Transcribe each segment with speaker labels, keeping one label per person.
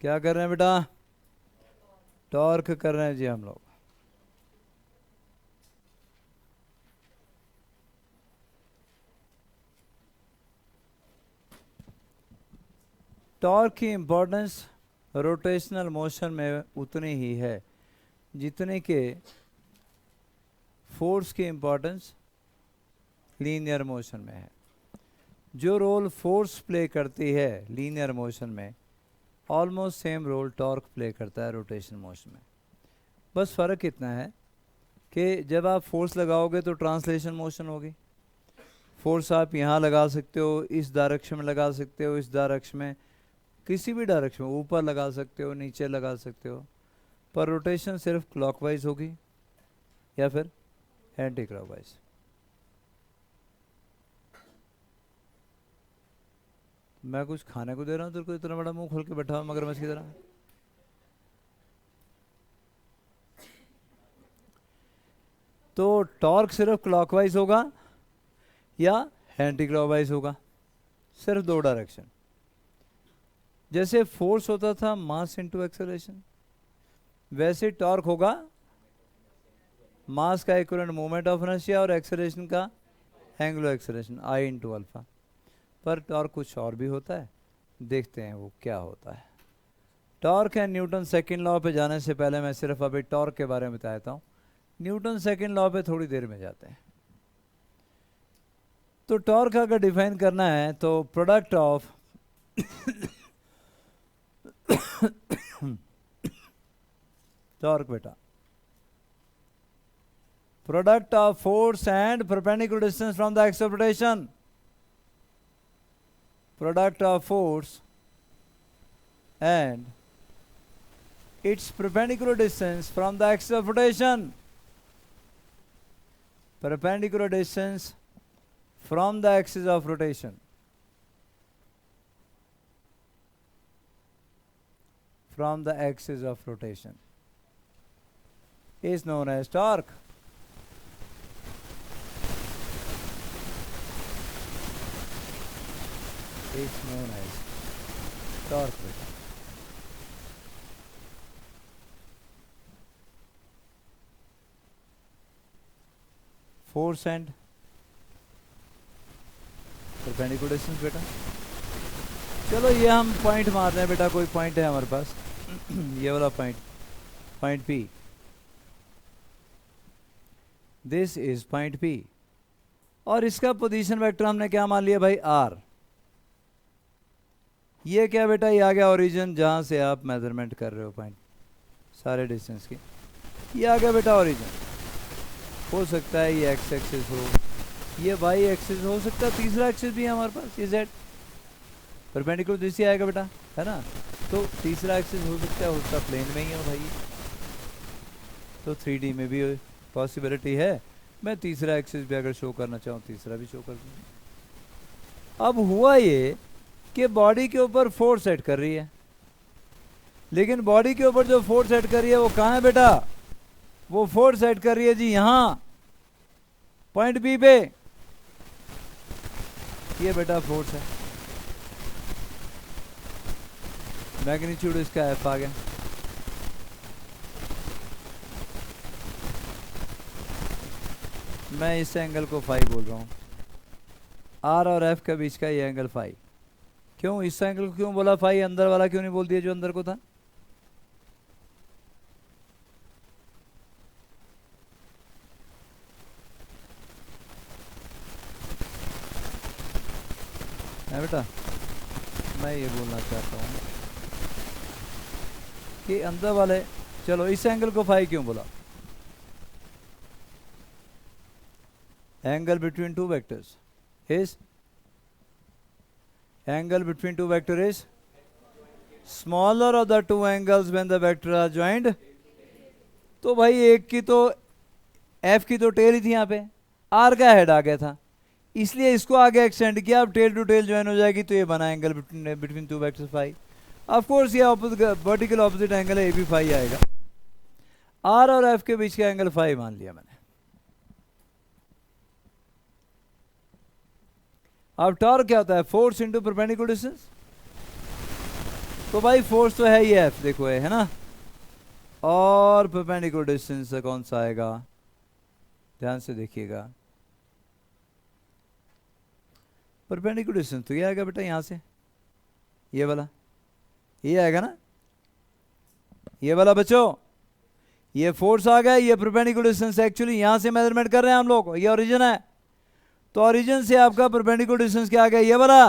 Speaker 1: क्या कर रहे हैं बेटा? टॉर्क कर रहे हैं जी हम लोग। टॉर्क की इंपॉर्टेंस रोटेशनल मोशन में उतनी ही है जितने के फोर्स की इंपॉर्टेंस लीनियर मोशन में है। जो रोल फोर्स प्ले करती है लीनियर मोशन में, almost same role torque play करता है रोटेशन मोशन में। बस फ़र्क इतना है कि जब आप फोर्स लगाओगे तो ट्रांसलेशन मोशन होगी। फोर्स आप यहाँ लगा सकते हो, इस डायरेक्शन में लगा सकते हो, इस डायरेक्शन में, किसी भी डायरेक्शन में, ऊपर लगा सकते हो, नीचे लगा सकते हो, पर रोटेशन सिर्फ क्लॉकवाइज होगी या फिर एंटी क्लॉकवाइज। मैं कुछ खाने को दे रहा हूँ तेरे को, इतना बड़ा मुंह खोल के बैठा हुआ मगरमच्छ की तरह। तो टॉर्क सिर्फ क्लॉकवाइज होगा या एंटी क्लॉकवाइज होगा, सिर्फ दो डायरेक्शन। जैसे फोर्स होता था मास इनटू एक्सेलरेशन, वैसे टॉर्क होगा मास का इक्विवेलेंट मोमेंट ऑफ इनर्शिया और एक्सेलरेशन का एंगुलर एक्सेलरेशन आई इंटू अल्फा। पर टॉर्क कुछ और भी होता है, देखते हैं वो क्या होता है। टॉर्क है न्यूटन सेकंड लॉ पे जाने से पहले मैं सिर्फ अभी टॉर्क के बारे में बताता हूँ। न्यूटन सेकंड लॉ पे थोड़ी देर में जाते हैं। तो टॉर्क अगर डिफाइन करना है तो प्रोडक्ट ऑफ टॉर्क बेटा, product of force and perpendicular distance from the axis of rotation. Product of force and its perpendicular distance from the axis of rotation. Perpendicular distance from the axis of rotation. From the axis of rotation is known as torque. Is known as torque. Force and perpendicular distance बेटा। चलो ये हम point मार रहे हैं बेटा, कोई point है हमारे पास ये वाला point, point P। This is point P और इसका पोजीशन वेक्टर हमने क्या मान लिया भाई, R। ये क्या बेटा, ये आ गया ओरिजिन जहाँ से आप मेजरमेंट कर रहे हो पॉइंट सारे डिस्टेंस की। ये आ गया बेटा ओरिजिन। हो सकता है ये एक्स एक्सिस हो, ये वाई एक्सिस हो सकता है, तीसरा एक्सिस भी है हमारे पास, ये जेड परपेंडिकुलर दिस ही आएगा बेटा, है ना। तो तीसरा एक्सिस हो सकता है, उसका प्लेन में ही है भाई, तो 3D में भी पॉसिबिलिटी है। मैं तीसरा एक्सिस भी अगर शो करना चाहूँ तीसरा भी शो कर दूँगा। अब हुआ ये कि बॉडी के ऊपर फोर्स सेट कर रही है, लेकिन बॉडी के ऊपर जो फोर्स सेट कर रही है वो कहाँ है बेटा, वो फोर्स सेट कर रही है जी यहाँ पॉइंट बी पे। ये बेटा फोर्स है, मैग्नीट्यूड इसका एफ आ गया। मैं इस एंगल को फाई बोल रहा हूँ, आर और एफ के बीच का ये एंगल फाई। क्यों इस एंगल को क्यों बोला फाई, अंदर वाला क्यों नहीं बोल दिया जो अंदर को था? है बेटा, मैं ये बोलना चाहता हूँ कि अंदर वाले, चलो इस एंगल को फाई क्यों बोला? Angle between two vectors is, angle between two vector is smaller of the two angles when the vector are joined। तो भाई एक की तो F की तो टेल ही थी यहाँ पे, R का हेड आ गया था, इसलिए इसको आगे एक्सटेंड किया। अब टेल टू टेल ज्वाइन हो जाएगी तो ये बना angle between two vectors phi. Of course ये वर्टिकल ऑपोजिट एंगल है, ये भी फाई आएगा। R और F के बीच का एंगल फाई मान लिया मैंने। अब टॉर्क क्या होता है, फोर्स इंटू परपेंडिकुलर डिस्टेंस। तो भाई फोर्स तो है ही एफ, देखो है ना। और परपेंडिकुलर डिस्टेंस कौन सा आएगा, ध्यान से देखिएगा। परपेंडिकुलर डिस्टेंस तो ये आएगा बेटा, यहां से ये वाला, ये आएगा ना, ये वाला बच्चों, ये फोर्स आ गया, ये परपेंडिकुलर डिस्टेंस एक्चुअली यहां से मेजरमेंट कर रहे हैं हम लोग, ये ओरिजिन है। तो ओरिजिन से आपका परपेंडिकुलर डिस्टेंस क्या आ गया, ये वाला।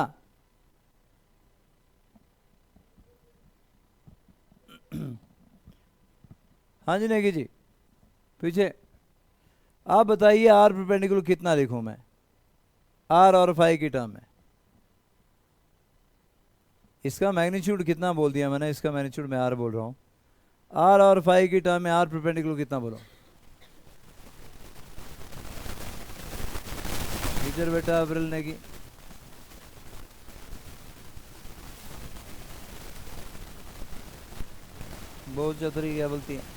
Speaker 1: हाँ जी नेगी जी, पीछे। आप बताइए आर परपेंडिकुलर कितना लिखूं मैं, आर और फाई की टर्म में। इसका मैग्नीट्यूड कितना बोल दिया मैंने, इसका मैग्नीट्यूड मैं आर बोल रहा हूं। आर और फाई की टर्म में आर परपेंडिकुलर कितना बोलो टीचर बेटा अप्रैल नेगी। बहुत चतुरी क्या बोलती है।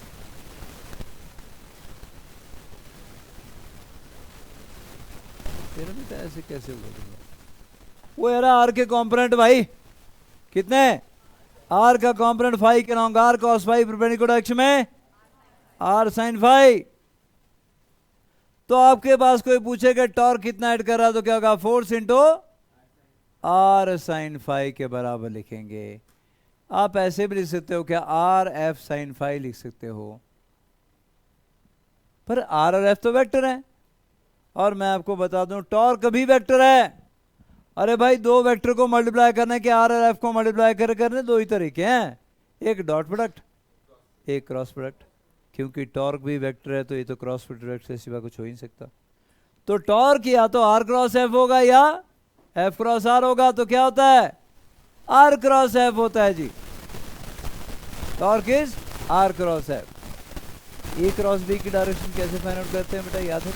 Speaker 1: तेरा बेटा ऐसे कैसे बोल, वो यार आर के कंपोनेंट भाई कितने, आर का कंपोनेंट फाई के नाम, आर कॉस फाई परपेंडिकुलर अक्ष में आर साइन फाई। तो आपके पास कोई पूछेगा टॉर्क कितना ऐड कर रहा है, तो क्या होगा, force into r sine phi के बराबर लिखेंगे। आप ऐसे भी लिख सकते हो क्या, आर एफ साइन फाई लिख सकते हो, पर आर और एफ तो वेक्टर है। और मैं आपको बता दूं टॉर्क भी वेक्टर है। अरे भाई दो वेक्टर को मल्टीप्लाई करने के, आर और एफ को मल्टीप्लाई करने दो ही तरीके हैं, एक डॉट प्रोडक्ट, एक क्रॉस प्रोडक्ट। क्योंकि टॉर्क भी वेक्टर है तो ये तो क्रॉस प्रोडक्ट से सिवा कुछ हो ही नहीं सकता। तो टॉर्क या तो आर क्रॉस एफ होगा या एफ क्रॉस आर होगा। तो क्या होता है, आर क्रॉस एफ होता है जी। Torque is are cross F. A cross B की डायरेक्शन कैसे फाइंड आउट करते हैं बेटा, याद है,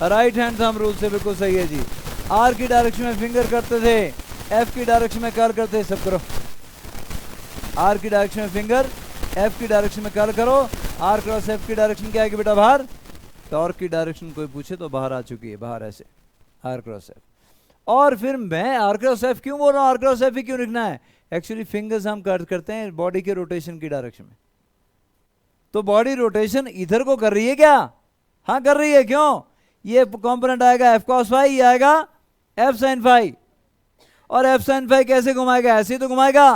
Speaker 1: राइट हैंड थंब रूल से बिल्कुल सही है जी। आर की डायरेक्शन में फिंगर करते थे, एफ की डायरेक्शन में कर्ल करते, सब करो। आर की डायरेक्शन में फिंगर, एफ की डायरेक्शन में कर्ल करो। आर क्रॉस एफ की डायरेक्शन क्या आएगी बेटा, बाहर। टॉर्क की डायरेक्शन कोई पूछे तो बाहर आ चुकी है, बाहर ऐसे आर क्रॉस एफ। और फिर मैं आर क्रॉस एफ क्यों बोल रहा हूँ, आर क्रॉस एफ ही क्यों लिखना है, एक्चुअली फिंगर्स हम कर्ल करते हैं बॉडी के रोटेशन की डायरेक्शन में। तो बॉडी रोटेशन इधर को कर रही है क्या, हाँ कर रही है। क्यों, ये कंपोनेंट आएगा एफ कॉस फाई, ये आएगा एफ साइन फाई। और एफ साइन फाई कैसे घुमाएगा, ऐसे ही तो घुमाएगा।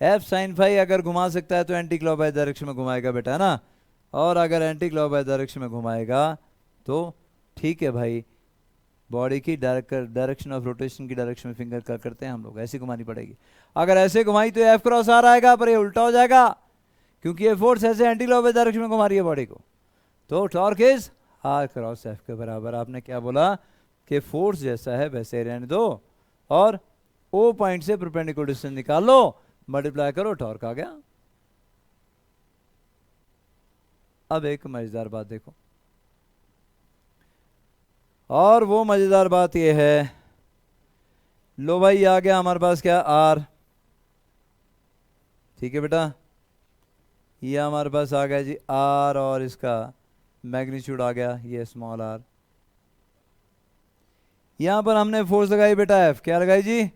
Speaker 1: एफ साइन फाई अगर घुमा सकता है तो एंटी क्लॉकवाइज डायरेक्शन में घुमाएगा बेटा, है ना। और अगर एंटी क्लॉकवाइज डायरेक्शन में घुमाएगा तो ठीक है भाई, बॉडी की डायरेक्शन ऑफ रोटेशन की डायरेक्शन में फिंगर कर करते हैं हम लोग, ऐसे घुमानी पड़ेगी। अगर ऐसे घुमाई तो एफ क्रॉस आर आएगा, पर ये उल्टा हो जाएगा क्योंकि ये फोर्स ऐसे एंटी क्लॉकवाइज डायरेक्शन में घुमा रही है बॉडी को। तो torque is are cross F के बराबर। आपने क्या बोला कि फोर्स जैसा है वैसे रहने दो, और ओ पॉइंट से परपेंडिकुलर डिस्टेंस निकाल लो, मल्टीप्लाई करो, टॉर्क आ गया। अब एक मजेदार बात देखो, और वो मजेदार बात ये है, लो भाई आ गया हमारे पास क्या, आर, ठीक है बेटा, ये हमारे पास आ गया जी आर, और इसका मैग्नीट्यूड आ गया ये स्मॉल आर। यहां पर हमने फोर्स लगाई बेटा एफ, क्या लगाई जी,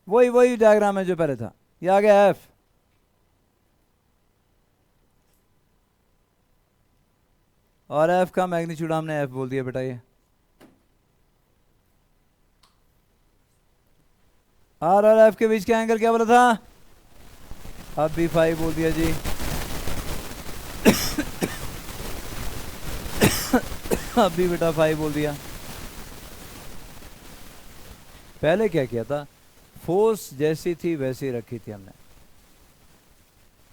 Speaker 1: वही डायग्राम है जो पहले था, ये आ गया एफ। और एफ का मैग्नीट्यूड हमने एफ बोल दिया बेटा, ये आर और एफ के बीच का एंगल क्या बोला था, अब भी फाइव बोल दिया जी। अब भी बेटा फाइव बोल दिया। पहले क्या किया था, फोर्स जैसी थी वैसी रखी थी हमने,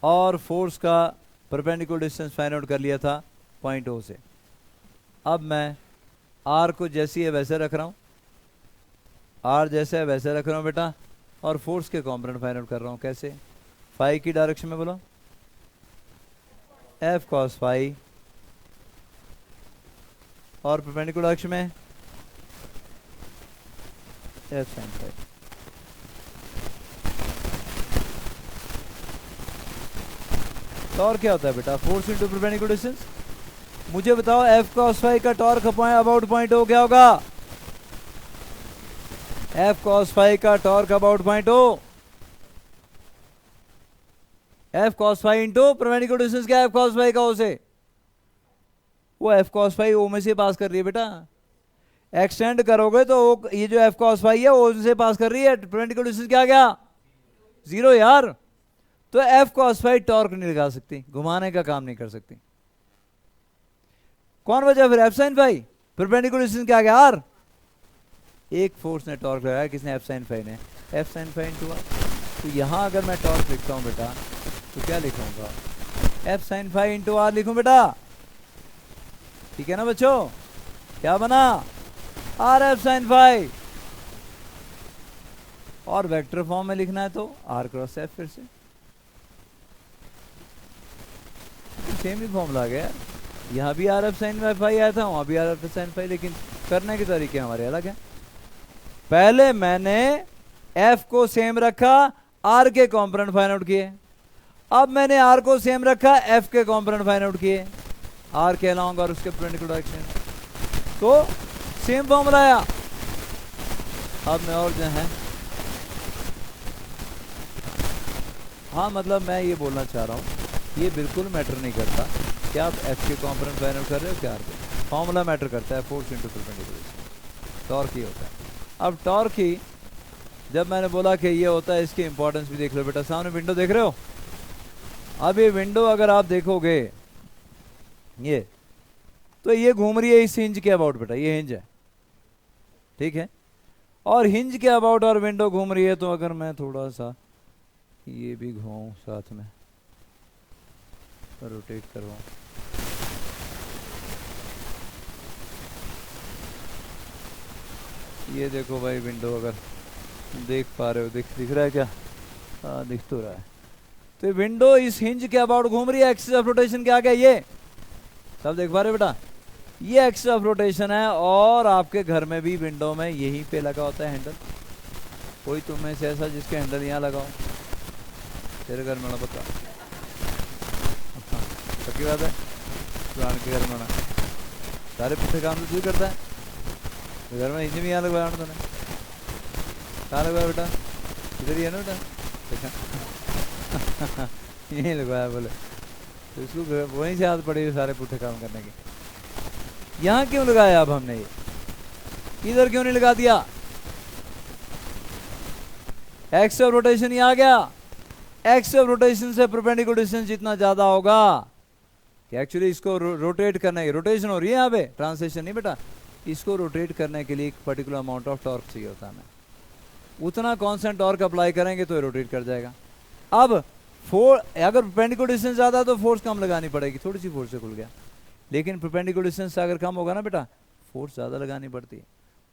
Speaker 1: और फोर्स का परपेंडिकुलर डिस्टेंस फाइंड आउट कर लिया था पॉइंट ओ से। अब मैं आर को जैसी है वैसे रख रहा हूं, आर जैसे है वैसे रख रहा हूं बेटा, और फोर्स के कंपोनेंट फाइंड आउट कर रहा हूं कैसे, फाई की डायरेक्शन में बोलो, एफ कॉस फाई, और परपेंडिकुलर अक्ष में एफ साइन फाई। टॉर्क क्या होता है बेटा, फोर्स इंटू परपेंडिकुलर डिस्टेंस। मुझे बताओ एफ कॉस फाई का टॉर्क अबाउट पॉइंट ओ क्या होगा, एफ कॉस फाई का torque about point O, F cos phi into perpendicular distance क्या है एफ कॉस फाई का ओ से, वो एफ कॉस फाई ओ में से पास कर रही है बेटा, एक्सटेंड करोगे तो ये जो एफ कॉस फाई है ओ से पास कर रही है, परपेंडिकुलर डिस्टेंस क्या आ गया 0 यार। तो एफ कॉस फाई टॉर्क नहीं लगा सकती, घुमाने का काम नहीं कर सकती। कौन बचा फिर F sine phi, perpendicular distance क्या आ गया आर, एक फोर्स ने टॉर्क लगाया, किसने एफ साइन फाई ने, F sine phi into r. तो यहां अगर मैं टॉर्क लिखता हूं बेटा तो क्या लिखूंगा, F sine phi into r लिखूं बेटा, ठीक है ना बच्चों, क्या बना आर एफ साइन फाई, और वेक्टर फॉर्म में लिखना है तो आर क्रॉस एफ, फिर से सेम ही फॉर्मूला आ गया, यहाँ भी आर एफ साइन फाई आया था, वहां भी आर एफ साइन फाई, लेकिन करने के तरीके हमारे अलग हैं। पहले मैंने एफ को सेम रखा, आर के कॉम्पोनेंट फाइंड आउट किए, अब मैंने आर को सेम रखा, एफ के कॉम्पोनेंट फाइंड आउट किए, आर के अलोंग और उसके परपेंडिकुलर डायरेक्शन, तो सेम फॉर्मूला आया। अब मैं और जो है, हाँ मतलब मैं ये बोलना चाह रहा हूँ, ये बिल्कुल मैटर नहीं करता कि आप एफ के कॉम्पोनेंट फाइंड आउट कर रहे हो क्या, आर के, फॉर्मूला मैटर करता है, फोर्स इंटू परपेंडिकुलर, टॉर्क ही होता है। अब टॉर्क ही जब मैंने बोला कि ये होता है, इसकी इंपॉर्टेंस भी देख लो बेटा, सामने विंडो देख रहे हो, अब ये विंडो अगर आप देखोगे ये, तो ये घूम रही है इस हिंज के अबाउट बेटा, ये हिंज है, ठीक है, और हिंज के अबाउट और विंडो घूम रही है, तो अगर मैं थोड़ा सा ये भी घुमाऊं साथ में, रोटेट करवाऊं, ये देखो भाई विंडो अगर देख पा रहे हो, दिख रहा है क्या, हाँ दिख तो रहा है, तो विंडो इस हिंज के अबाउट घूम रही है, एक्सिस ऑफ रोटेशन क्या गया, ये सब देख पा रहे हो बेटा, ये एक्सिस ऑफ रोटेशन है, और आपके घर में भी विंडो में यहीं पे लगा होता है हैंडल, कोई तुम में से ऐसा जिसके हैंडल यहाँ लगाओ, तेरे घर में बता, पक्की बात है, पुरान के घर में सारे पुट्ठे काम तो तू करता है, तो घर में इंजन भी यहाँ लगवाया तूने, कहाँ लगवाया बेटा, इधर ही है ना बेटा, देखा यहीं लगवाया बोले, तो इसको वहीं से आदत पड़ी सारे पुट्ठे काम करने की। यहाँ क्यों लगाया अब हमने, ये इधर क्यों नहीं लगा दिया, एक्स ऑफ रोटेशन यहाँ आ गया, एक्स ऑफ रोटेशन से परपेंडिकुलर डिस्टेंस जितना ज्यादा होगा, कि एक्चुअली इसको रोटेट करने की रोटेशन हो रही है यहाँ पे, ट्रांसलेशन नहीं बेटा, इसको रोटेट करने के लिए एक पर्टिकुलर अमाउंट ऑफ टॉर्क चाहिए होता है, हमें उतना कांस्टेंट टॉर्क अप्लाई करेंगे तो ये रोटेट कर जाएगा। अब अगर परपेंडिकुलर डिस्टेंस ज़्यादा है तो फोर्स कम लगानी पड़ेगी, थोड़ी सी फोर्स से खुल गया, लेकिन परपेंडिकुलर डिस्टेंस अगर कम होगा ना बेटा, फोर्स ज़्यादा लगानी पड़ती है।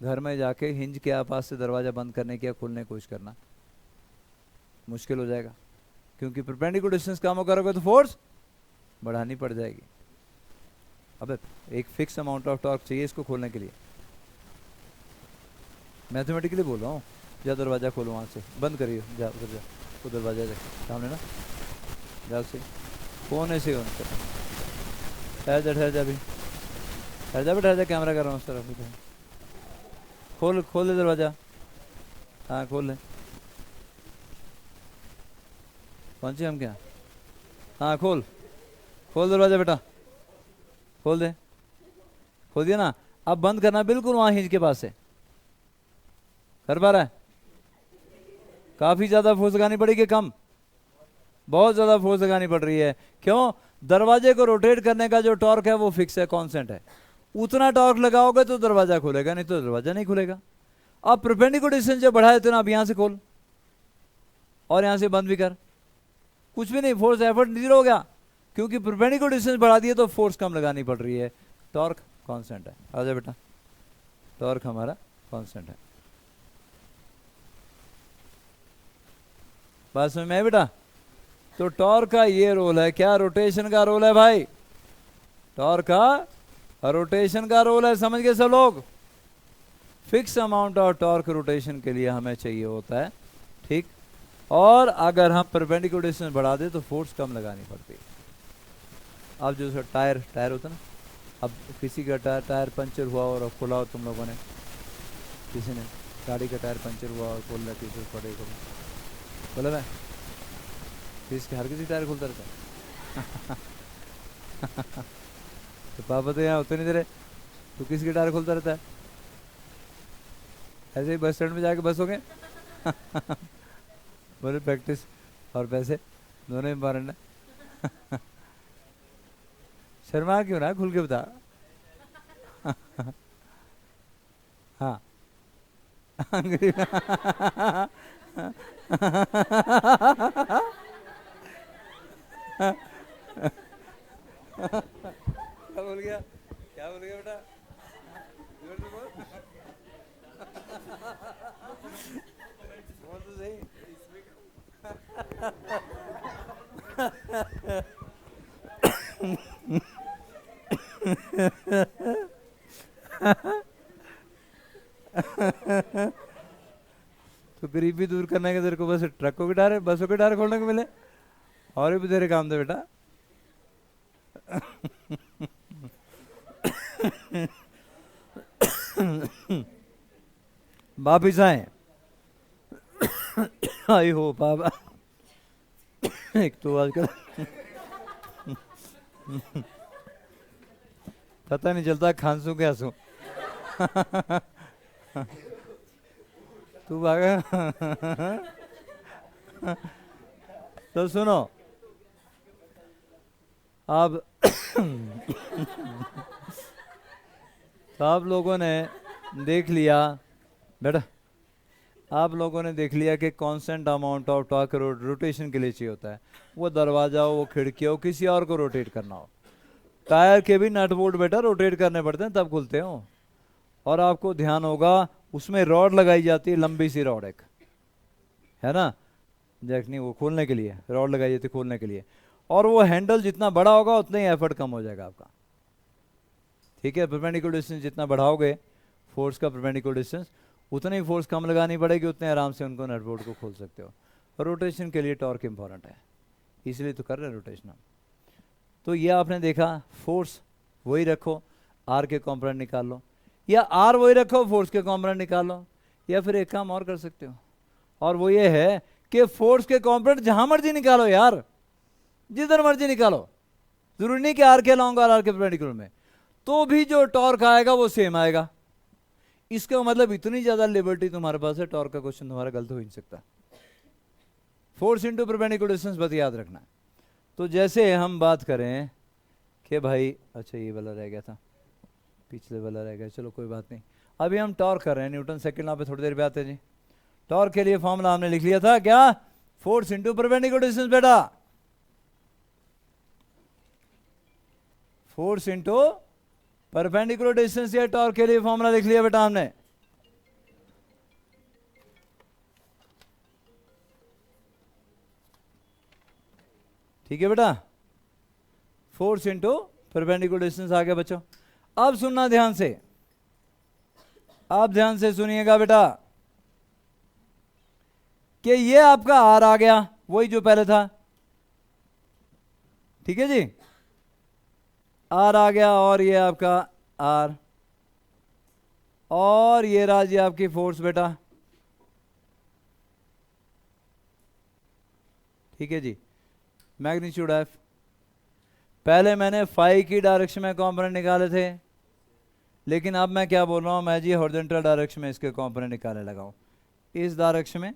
Speaker 1: घर में जाके हिंज के आसपास से दरवाज़ा बंद करने की या खोलने की कोशिश करना मुश्किल हो जाएगा, क्योंकि परपेंडिकुलर डिस्टेंस कम करोगे तो फोर्स बढ़ानी पड़ जाएगी। अब एक फिक्स अमाउंट ऑफ टॉर्क चाहिए इसको खोलने के लिए, मैथमेटिकली बोल रहा हूँ। जा दरवाज़ा खोलो, वहाँ से बंद करिए, जा उधर जा, वो दरवाजा सामने ना, जा से कोने से उनसे ठहर जा भी, ठहर जा बेटा, कैमरा कर रहा हूँ उस तरफ, खोल दे दरवाज़ा, हाँ खोल ले, पहुँचे हम क्या, हाँ खोल दरवाजा बेटा, खोल दिया ना, अब बंद करना बिल्कुल वहाँ हिंज के पास से, कर पा रहा है, काफ़ी ज़्यादा फोर्स लगानी पड़ेगी, कम, बहुत ज़्यादा फोर्स लगानी पड़ रही है, क्यों, दरवाजे को रोटेट करने का जो टॉर्क है वो फिक्स है, कांस्टेंट है, उतना टॉर्क लगाओगे तो दरवाजा खुलेगा, नहीं तो दरवाजा नहीं खुलेगा। अब परपेंडिकुलर डिस्टेंस जो बढ़ाए तो ना, अब यहाँ से खोल और यहाँ से बंद भी कर, कुछ भी नहीं, फोर्स एफर्ट 0 हो गया, क्योंकि परपेंडिकुलर डिस्टेंस बढ़ा दिए तो फोर्स कम लगानी पड़ रही है, टॉर्क कांस्टेंट है। आ जाए बेटा, टॉर्क हमारा कांस्टेंट है, बात समझ में है बेटा। तो टॉर्क का ये रोल है, क्या रोटेशन का रोल है भाई, टॉर्क का रोटेशन का रोल है, समझ गए सब लोग। Fix amount of torque rotation के लिए हमें चाहिए होता है, ठीक, और अगर हम परपेंडिकुलर डिस्टेंस बढ़ा दे तो फोर्स कम लगानी पड़ती है। अब जो टायर होता है ना, अब किसी का टायर पंचर हुआ और खुला हो तुम लोगों ने, किसी ने, गाड़ी का टायर पंचर हुआ और खोल रहा टी-शर्ट पड़े को बोला मैं इसके हर किसी टायर खोलता रहता है। तो पापा तो यहाँ होते नहीं तेरे, तो किसके टायर खोलता रहता है? ऐसे ही बस स्टैंड में जाके बस हो गए। बोले प्रैक्टिस और पैसे दोनों इंपॉर्टेंट है। शर्मा क्यों ना, खुल के बता। हाँ अंग्रेजी क्या बोल गया, क्या बोल गया बेटा? जोर से बोल। बोल तो सही। तो गरीबी दूर करने के तेरे को बस ट्रकों के टायर बसों के टायर खोलने को मिले, और भी तेरे काम थे बेटा। वापिस आए। आई हो बाबा, एक तो आजकल पता नहीं चलता खांसू क्या सू। तू भागा। तो सुनो अब तो आप लोगों ने देख लिया बेटा, आप लोगों ने देख लिया कि constant amount of torque rotation के लिए चाहिए होता है। वो दरवाजा हो, वो खिड़की हो, किसी और को रोटेट करना हो। टायर के भी नट बोल्ट बेटा रोटेट करने पड़ते हैं तब खुलते हो। और आपको ध्यान होगा उसमें रॉड लगाई जाती है, लंबी सी रॉड एक, है ना, देखनी वो खोलने के लिए रॉड लगाई जाती है खोलने के लिए। और वो हैंडल जितना बड़ा होगा उतना ही एफर्ट कम हो जाएगा आपका। ठीक है, परपेंडिकुलर डिस्टेंस जितना बढ़ाओगे फोर्स का परपेंडिकुलर डिस्टेंस, उतनी ही फोर्स कम लगानी पड़ेगी, उतने आराम से उनको नट बोल्ट को खोल सकते हो। रोटेशन के लिए टॉर्क इंपॉर्टेंट है, इसलिए तो कर रहे हैं रोटेशन हम। तो ये आपने देखा, फोर्स वही रखो, आर के कॉम्पोनेंट निकाल लो, या आर वही रखो फोर्स के कॉम्पोनेंट निकाल लो, या फिर एक काम और कर सकते हो, और वो ये है कि फोर्स के कॉम्पोनेंट जहां मर्जी निकालो यार, जिधर मर्जी निकालो, जरूरी नहीं कि आर के लाऊंगा और आर के परपेंडिकुलर में, तो भी जो टॉर्क आएगा वो सेम आएगा। इसका मतलब इतनी ज्यादा लिबर्टी तुम्हारे पास है, टॉर्क का क्वेश्चन तुम्हारा गलत हो ही नहीं सकता। फोर्स इंटू परपेंडिकुलर डिस्टेंस बस याद रखना। तो जैसे हम बात करें कि भाई, अच्छा ये वाला रह गया था, पिछले वाला रह गया, चलो कोई बात नहीं। अभी हम टॉर्क कर रहे हैं, न्यूटन सेकंड लॉ पे थोड़ी देर पे आते हैं जी। टॉर्क के लिए फॉर्मूला हमने लिख लिया था क्या, फोर्स इंटू परपेंडिकुलर डिस्टेंस बेटा, फोर्स इंटू परपेंडिकुलर डिस्टेंस, या टॉर्क के लिए फॉर्मूला लिख लिया बेटा हमने। ठीक है बेटा, फोर्स इंटू परपेंडिकुलर डिस्टेंस आ गया बच्चों। अब सुनना ध्यान से, आप ध्यान से सुनिएगा बेटा, कि ये आपका आर आ गया, वही जो पहले था। ठीक है जी, आर आ गया, और ये आपका आर, और ये रहा जी आपकी फोर्स बेटा। ठीक है जी, मैग्नीट्यूड एफ। पहले मैंने फाई की डायरेक्शन में कॉम्पोनेंट निकाले थे, लेकिन अब मैं क्या बोल रहा हूं, मैं जी हॉरिजॉन्टल डायरेक्शन में इसके कॉम्पोनेंट निकालने लगा हूं, इस डायरेक्शन में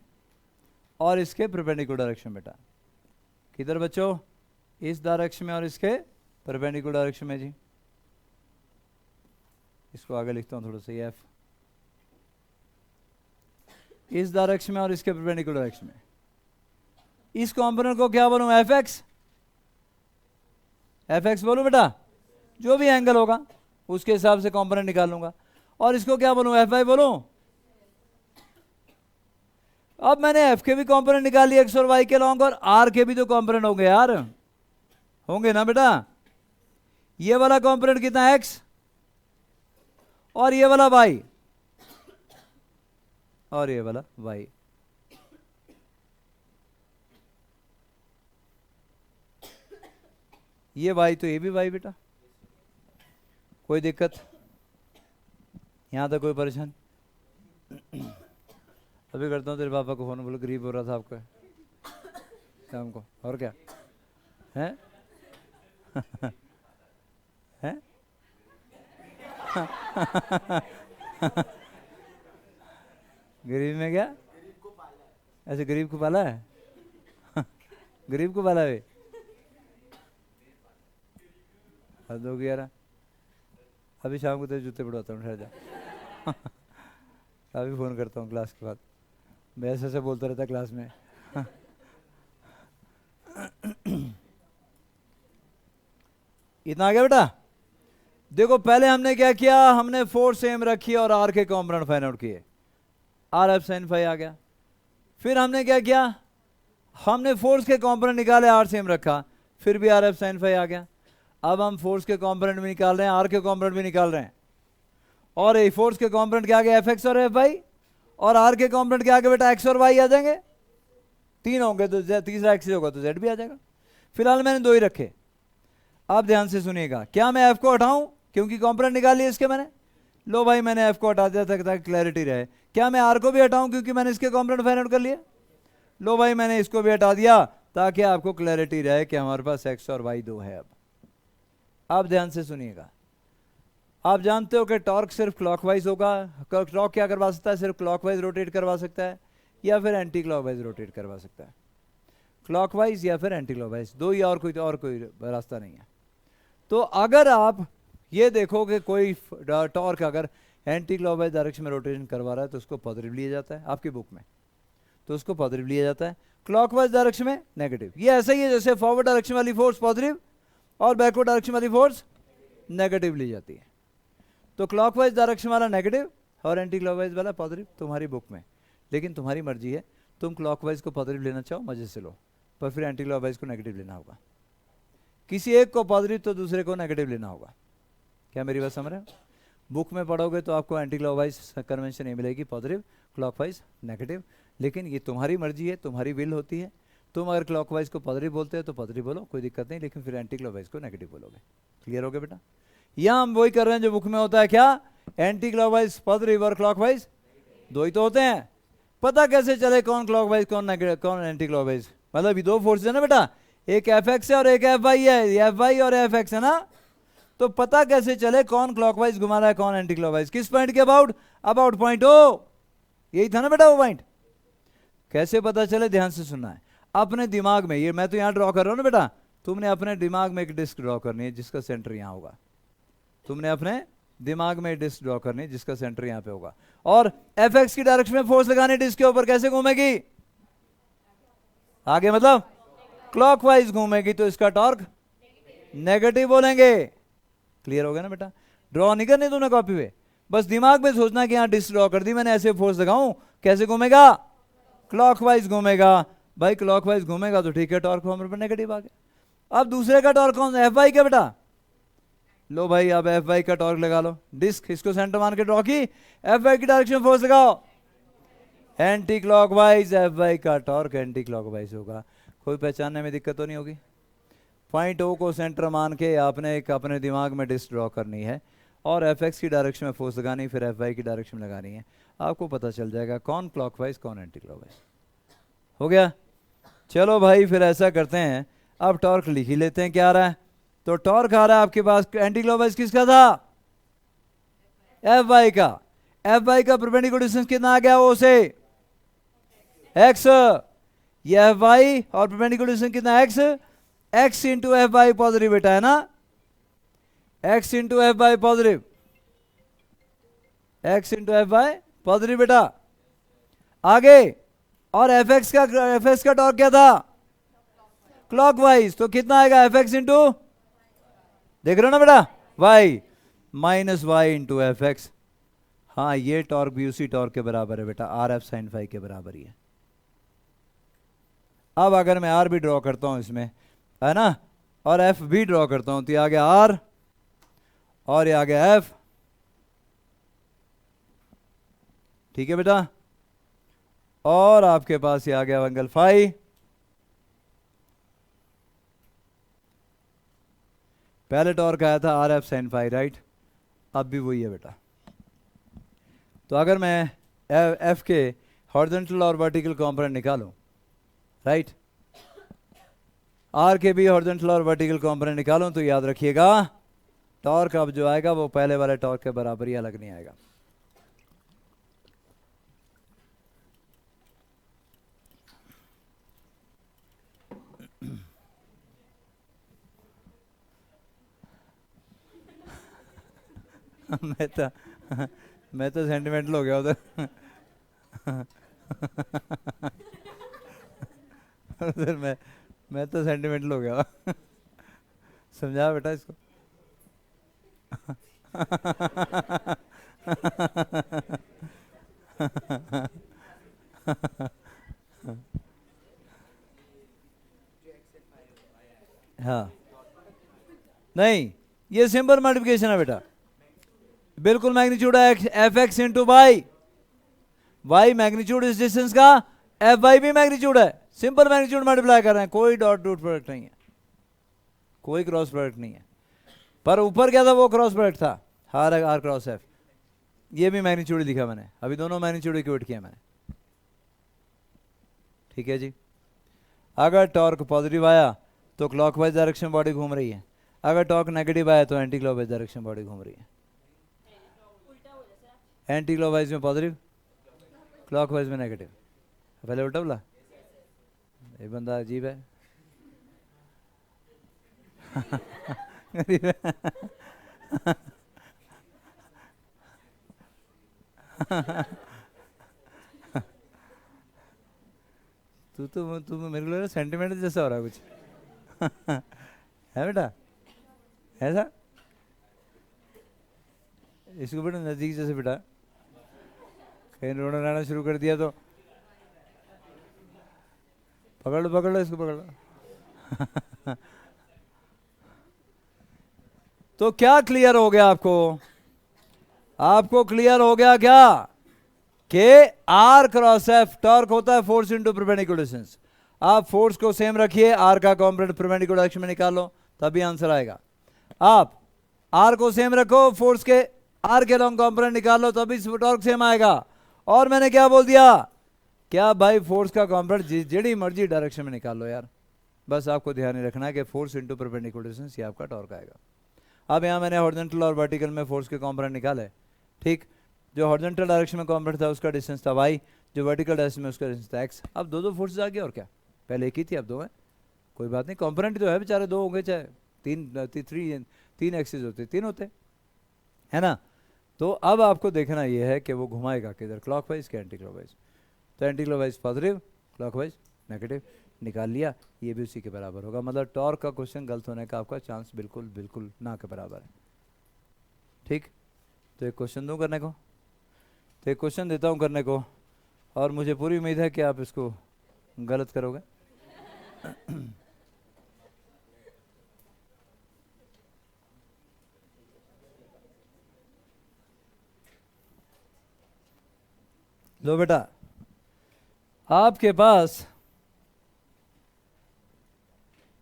Speaker 1: और इसके परपेंडिकुलर डायरेक्शन बेटा। किधर बच्चों, इस डायरेक्शन में और इसके परपेंडिकुलर डायरेक्शन में जी। इसको आगे लिखता हूं थोड़ा सा, एफ इस डायरेक्शन में और इसके परपेंडिकुलर डायरेक्शन में। इस कॉम्पोनेंट को क्या बोलूं, एफ एक्स, एफ एक्स बोलूं बेटा, जो भी एंगल होगा उसके हिसाब से कॉम्पोनेंट निकाल लूंगा। और इसको क्या बोलूं, एफ आई बोलूं। अब मैंने एफ के भी कॉम्पोनेंट निकाल लिए, एक्स और वाई के लॉन्ग, और आर के भी तो कॉम्पोनेंट होंगे यार, होंगे ना बेटा। ये वाला कॉम्पोनेंट कितना है, एक्स, और ये वाला वाई, और ये वाला वाई। ये वाई तो ये भी वाई बेटा, कोई दिक्कत, यहां तक कोई परेशान। अभी करता हूँ तेरे पापा को फ़ोन, बोलो गरीब हो रहा था आपका शाम को, और क्या है हैं गरीब में क्या, ऐसे गरीब को पाला है गरीब को पाला है, हद हो गया यार। अभी शाम को तेरे जूते पड़वाता हूँ, ठहर जा अभी फ़ोन करता हूँ क्लास के बाद, मैं ऐसे बोलता रहता क्लास में इतना आ गया बेटा। देखो पहले हमने क्या किया, हमने फोर्स सेम रखी और आर के कॉम्पोनेंट फाइंड आउट किए, आर एफ साइन फाई आ गया। फिर हमने क्या किया, हमने फोर्स के कॉम्पोनेंट निकाले, आर सेम रखा, फिर भी आर एफ साइन फाई आ गया। अब हम फोर्स के कॉम्पोनेंट भी निकाल रहे हैं, आर के कॉम्पोनेंट भी निकाल रहे हैं, और ये फोर्स के कॉम्पोनेंट के आगे एफ एक्स और एफ वाई, और आर के कॉम्पोनेंट के आगे बेटा एक्स और वाई आ जाएंगे, तीन होंगे तो तीसरा एक्स होगा तो जेड भी आ जाएगा। फिलहाल मैंने दो ही रखे। आप ध्यान से सुनिएगा, क्या मैं एफ को हटाऊं क्योंकि कॉम्पोनेंट निकाल लिए इसके मैंने, लो भाई मैंने एफ को हटा दिया ताकि क्लैरिटी रहे। क्या मैं आर को भी हटाऊं क्योंकि मैंने इसके कॉम्पोनेंट फाइंड आउट कर लिए, लो भाई मैंने इसको भी हटा दिया ताकि आपको क्लैरिटी रहे कि हमारे पास एक्स और वाई दो है। अब आप ध्यान से सुनिएगा, आप जानते हो कि टॉर्क सिर्फ क्लॉकवाइज होगा, टॉर्क क्या करवा सकता है, सिर्फ क्लॉकवाइज रोटेट करवा सकता है या फिर एंटी क्लॉकवाइज रोटेट करवा सकता है, क्लॉकवाइज या फिर एंटी क्लॉकवाइज, दो ही, और कोई रास्ता नहीं है। तो अगर आप ये देखो कि कोई टॉर्क अगर एंटी क्लॉकवाइज डायरेक्शन में रोटेशन करवा रहा है तो उसको पॉजिटिव लिया जाता है आपकी बुक में, तो उसको पॉजिटिव लिया जाता है, क्लॉकवाइज डायरेक्शन में नेगेटिव। ये ऐसा ही है जैसे फॉरवर्ड डायरेक्शन वाली फोर्स पॉजिटिव और बैकवर्ड डायरेक्शन वाली फोर्स नेगेटिव ली जाती है। तो क्लॉकवाइज डायरेक्शन वाला नेगेटिव और एंटी क्लॉकवाइज वाला पॉजिटिव तुम्हारी बुक में, लेकिन तुम्हारी मर्जी है, तुम क्लॉकवाइज को पॉजिटिव लेना चाहो मजे से लो, पर फिर एंटी क्लॉकवाइज को नेगेटिव लेना होगा, किसी एक को पॉजिटिव तो दूसरे को नेगेटिव लेना होगा। क्या मेरी बात समझ रहे हो? बुक में पढ़ोगे तो आपको एंटी क्लॉकवाइज कन्वेंशन नहीं मिलेगी, पॉजिटिव क्लॉकवाइज नेगेटिव, लेकिन ये तुम्हारी मर्जी है, तुम्हारी विल होती है। तुम अगर क्लॉकवाइज को पॉजिटिव बोलते हो तो पॉजिटिव बोलो, कोई दिक्कत नहीं, लेकिन फिर एंटी क्लॉकवाइज को नेगेटिव बोलोगे। क्लियर हो गया बेटा? यहाँ हम वही कर रहे हैं जो बुक में होता है, क्या, एंटी क्लॉकवाइज पॉजिटिव और क्लॉकवाइज दो ही तो होते हैं। पता कैसे चले कौन क्लॉकवाइज कौन नेगेटिव कौन एंटी क्लॉकवाइज, मतलब ये दो फोर्स है ना बेटा, एक एफ एक्स है और एक एफ वाई है, एफ वाई और एफ एक्स है ना, तो पता कैसे चले कौन क्लॉकवाइज घुमा रहा है कौन एंटी क्लॉकवाइज, किस पॉइंट के अबाउट, अबाउट पॉइंट ओ, यही था ना बेटा वो पॉइंट। कैसे पता चले, ध्यान से सुनना है अपने दिमाग में, ये मैं तो यहां ड्रॉ कर रहा हूं ना बेटा, तुमने अपने दिमाग में एक डिस्क ड्रॉ करनी है जिसका सेंटर यहां होगा, तुमने अपने दिमाग में डिस्क ड्रॉ करनी है जिसका सेंटर यहां पे होगा, और एफ एक्स की डायरेक्शन में फोर्स लगानी डिस्क के ऊपर, कैसे घूमेगी आगे, मतलब क्लॉकवाइज घूमेगी, तो इसका टॉर्क नेगेटिव बोलेंगे। क्लियर हो गया ना बेटा? ड्रॉ नहीं करनी तुमने कॉपी पे, बस दिमाग में सोचना कि यहां डिस्क ड्रॉ कर दी मैंने, ऐसे फोर्स लगाऊं, कैसे घूमेगा, क्लॉकवाइज घूमेगा। भाई क्लॉकवाइज घूमेगा तो ठीक है, टॉर्क फॉर्मूले पर नेगेटिव आ गया। अब दूसरे का टॉर्क कौन सा, एफ वाई का बेटा, लो भाई अब एफ वाई का टॉर्क लगा लो, डिस्क इसको सेंटर मान के ड्रॉ की, एफ वाई की डायरेक्शन में फोर्स लगाओ, एंटी क्लॉकवाइज, एफ वाई का टॉर्क एंटी क्लॉकवाइज होगा। कोई पहचानने में दिक्कत तो नहीं होगी? पॉइंट ओ को सेंटर मान के आपने एक अपने दिमाग में डिस्क ड्रॉ करनी है और एफ एक्स की डायरेक्शन में फोर्स लगानी, फिर एफ वाई की डायरेक्शन में लगानी है, आपको पता चल जाएगा कौन क्लॉकवाइज कौन एंटी क्लॉकवाइज। हो गया? चलो भाई फिर ऐसा करते हैं, अब टॉर्क लिख ही लेते हैं क्या आ रहा है। तो टॉर्क आ रहा है आपके पास, एंटी क्लॉकवाइज किसका था, एफ वाई का, एफ वाई का परपेंडिकुलर डिस्टेंस कितना आ गया, ओ से एक्स, ये एफ वाई और परपेंडिकुलर डिस्टेंस कितना, x, x into F y positive बेटा है ना, x into F y positive, x into F y positive बेटा। आगे, और एफ एक्स का टॉर्क क्या था, क्लॉकवाइज, तो कितना आएगा, एफ एक्स इंटू, देख रहे हो ना बेटा, y minus y into F x. हाँ ये टॉर्क भी उसी टॉर्क के बराबर है बेटा, आर एफ साइन फाई के बराबर ही है। अब अगर मैं आर भी ड्रॉ करता हूं इसमें, है ना, और एफ भी ड्रॉ करता हूं, तो ये आ गया आर और ये आ गया एफ, ठीक है बेटा, और आपके पास ये आ गया एंगल फाई, पहले टॉर्क आया था r F sine phi, right, अब भी वही है बेटा। तो अगर मैं एफ के हॉरिजॉन्टल और वर्टिकल कंपोनेंट निकालो, राइट। आर के भी हॉरिजॉन्टल और वर्टिकल कंपोनेंट निकालो तो याद रखिएगा टॉर्क अब जो आएगा वो पहले वाले टॉर्क के बराबर ही अलग नहीं आएगा। मैं तो सेंटिमेंटल हो गया उधर। उधर मैं तो सेंटिमेंटल हो गया। समझा बेटा इसको। हाँ नहीं, ये सिंपल मल्टीप्लिकेशन है बेटा, बिल्कुल मैग्नीट्यूड है F x into y. Y magnitude इस डिस्टेंस का, एफ वाई भी मैग्नीट्यूड है, सिंपल मैग्नीट्यूड मल्टीप्लाई कर रहे हैं, कोई डॉट डॉट प्रोडक्ट नहीं है, कोई क्रॉस प्रोडक्ट नहीं है। पर ऊपर क्या था, वो क्रॉस प्रोडक्ट था, आर आर क्रॉस एफ, ये भी मैग्नीट्यूड लिखा मैंने, अभी दोनों मैग्नीट्यूड इक्वेट किया मैंने। ठीक है जी। अगर टॉर्क पॉजिटिव आया तो क्लॉकवाइज डायरेक्शन बॉडी घूम रही है, अगर टॉर्क नेगेटिव आया तो एंटी क्लॉकवाइज डायरेक्शन बॉडी घूम रही है। एंटी क्लॉकवाइज में पॉजिटिव, क्लॉकवाइज में नेगेटिव। पहले उल्टा बोला, ये बंदा अजीब है। तू मेरे को लग रहा है सेंटिमेंट जैसा हो रहा है कुछ। है बेटा ऐसा, इसको बेटा नजदीक जैसे बेटा, कहीं रोना रहना शुरू कर दिया तो पकड़ लो इसको, पकड़ लो। तो क्या क्लियर हो गया आपको? आपको क्लियर हो गया क्या कि आर क्रॉस एफ टॉर्क होता है फोर्स इनटू परपेंडिकुलर डिस्टेंस। आप फोर्स को सेम रखिए, आर का कॉम्पोनेंट परपेंडिकुलर डायरेक्शन में निकालो तभी आंसर आएगा। आप आर को सेम रखो, फोर्स के आर के लॉन्ग कॉम्पोनेंट निकालो तभी टॉर्क सेम आएगा। और मैंने क्या बोल दिया, क्या भाई फोर्स का कॉम्पोनेंट जेडी मर्जी डायरेक्शन में निकाल लो यार, बस आपको ध्यान ही रखना है कि फोर्स इनटू परपेंडिकुलर डिस्टेंस ये आपका टॉर्क आएगा। अब यहाँ मैंने हॉरिजॉन्टल और वर्टिकल में फोर्स के कॉम्पोनेंट निकाले, ठीक। जो हॉरिजॉन्टल डायरेक्शन में कॉम्पोनेंट था उसका डिस्टेंस था y, जो वर्टिकल डायरेक्शन में उसका डिस्टेंस था x। अब दो फोर्सेस आ गया और क्या, पहले एक ही थी अब दो है, कोई बात नहीं, कॉम्पोनेंट तो है बेचारे दो होंगे, चाहे तीन एक्सिस होते, तीन होते है ना। तो अब आपको देखना ये है कि वो घुमाएगा किधर, क्लॉकवाइज के एंटी क्लॉकवाइज। तो anti clockwise positive, clockwise negative, निकाल लिया, ये भी उसी के बराबर होगा। मतलब टॉर्क का क्वेश्चन गलत होने का आपका चांस बिल्कुल बिल्कुल ना के बराबर है, ठीक। तो एक क्वेश्चन दूं करने को, तो एक क्वेश्चन देता हूं करने को, और मुझे पूरी उम्मीद है कि आप इसको गलत करोगे। लो बेटा, आपके पास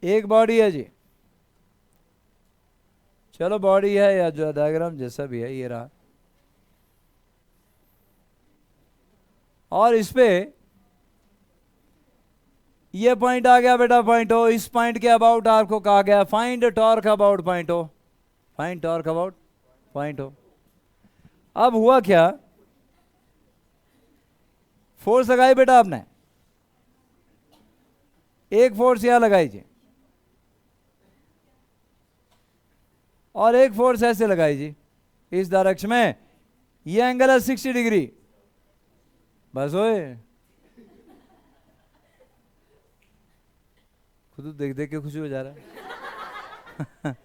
Speaker 1: एक बॉडी है जी, चलो बॉडी है या जो डायग्राम जैसा भी है ये रहा, और इस पे ये पॉइंट आ गया बेटा पॉइंट ओ। इस पॉइंट के अबाउट आपको कहा गया find torque about point O, find torque about point O. अब हुआ क्या, फोर्स लगाई बेटा आपने, एक फोर्स यहां लगाई जी, और एक फोर्स ऐसे लगाई जी इस डायरेक्शन में, ये एंगल है 60 डिग्री, बस ओए खुद देख देख के खुश हो जा रहा है।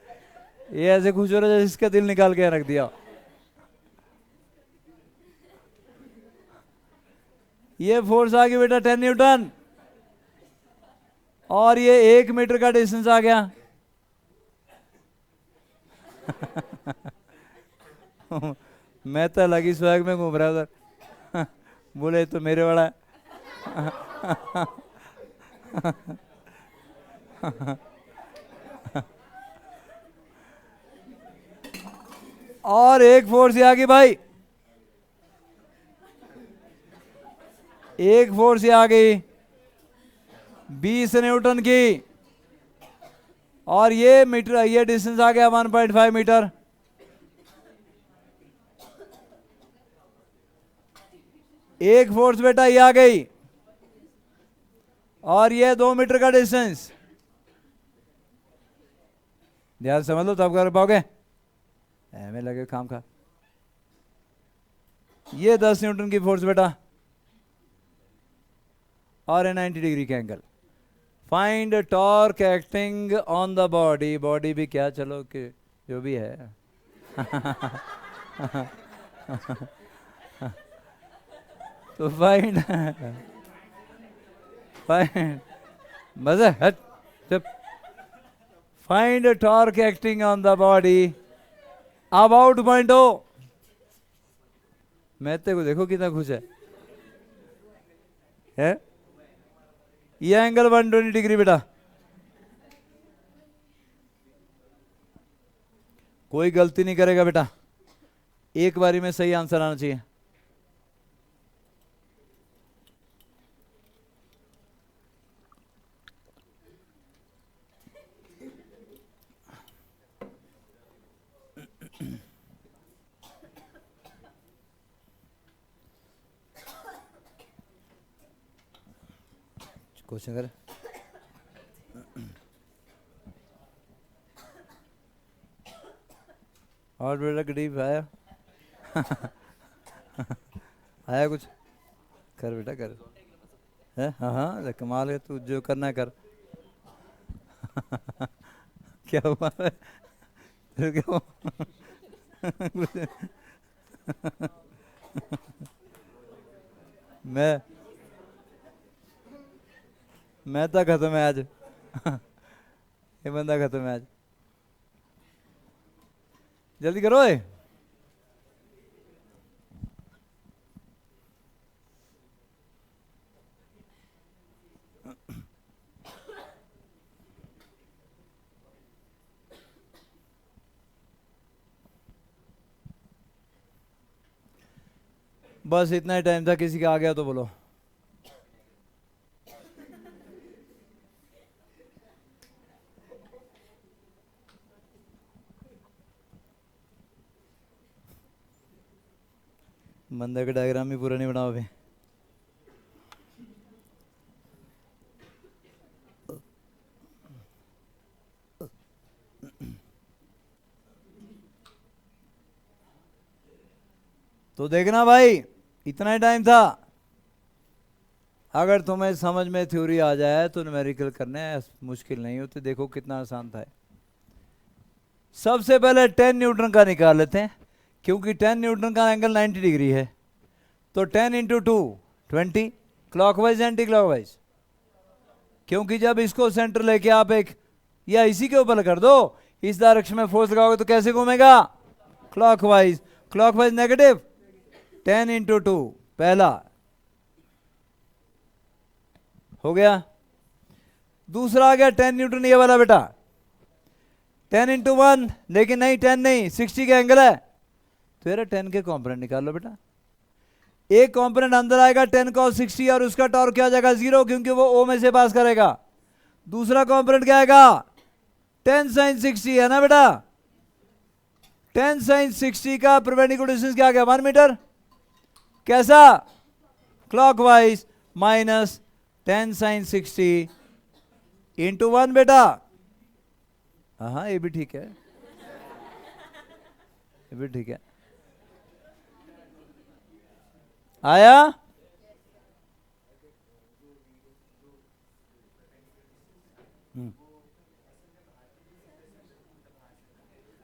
Speaker 1: ये ऐसे खुश हो रहा है जैसे इसका दिल निकाल के रख दिया। ये फोर्स आ गई बेटा 10 न्यूटन, और ये 1 मीटर का डिस्टेंस आ गया। मैं तो लगी स्वैग में घूम रहा उधर। बोले तो मेरे वाला और एक फोर्स आ गई भाई, एक फोर्स ये आ गई 20 न्यूटन की, और ये मीटर, ये डिस्टेंस आ गया 1.5 मीटर। एक फोर्स बेटा ये आ गई, और ये 2 मीटर का डिस्टेंस। ध्यान समझ लो तब कर पाओगे, ऐमें लगे काम का। ये 10 न्यूटन की फोर्स बेटा, और 90 डिग्री का angle. Find torque acting on the body, body भी क्या, चलो कि जो भी है तो फाइंड फाइंड मजा हट चुप। Find torque acting on the body about point O. मैं तेरे को देखो कितना खुश है? ये एंगल 120 डिग्री बेटा। कोई गलती नहीं करेगा बेटा, एक बारी में सही आंसर आना चाहिए। क्वेश्चन कर। और बेटा गरीब आया आया कुछ कर बेटा कर है। हाँ हाँ कमाल है, तू जो करना है कर क्या हुआ है तेरे क्या मैं तो खत्म है आज ये बंदा खत्म है आज, जल्दी करो ए। बस इतना ही टाइम था, किसी का आ गया तो बोलो। बंदे का डायग्राम भी पूरा नहीं बनाओ अभी। तो देखना भाई, इतना ही टाइम था। अगर तुम्हें समझ में थ्योरी आ जाए तो न्यूमेरिकल करने मुश्किल नहीं होते। देखो कितना आसान था। सबसे पहले 10 न्यूटन का निकाल लेते हैं, क्योंकि 10 न्यूटन का एंगल 90 डिग्री है। तो 10 इंटू 2 20, क्लॉकवाइज एंटी क्लॉकवाइज, क्योंकि जब इसको सेंटर लेके आप एक या इसी के ऊपर कर दो, इस डायरेक्शन में फोर्स लगाओगे तो कैसे घूमेगा? क्लॉकवाइज। क्लॉकवाइज नेगेटिव 10 इंटू 2 पहला हो गया। दूसरा आ गया 10 न्यूटन ये वाला बेटा, 10 इंटू 1, लेकिन नहीं 10 नहीं 60 का एंगल है, तो यार 10 के कॉम्पोनेंट निकाल लो बेटा। एक कॉम्पोनेंट अंदर आएगा 10 cos 60 और उसका टॉर्क क्या आ जाएगा 0, क्योंकि वो ओ में से पास करेगा। दूसरा कॉम्पोनेंट क्या आएगा 10 sin 60 है ना बेटा। 10 sin 60 का परपेंडिकुलर डिस्टेंस क्या आ गया 1 मीटर। कैसा? क्लॉकवाइज माइनस 10 sin 60 इंटू 1 बेटा। हाँ ये भी ठीक है, ये भी ठीक है। आया?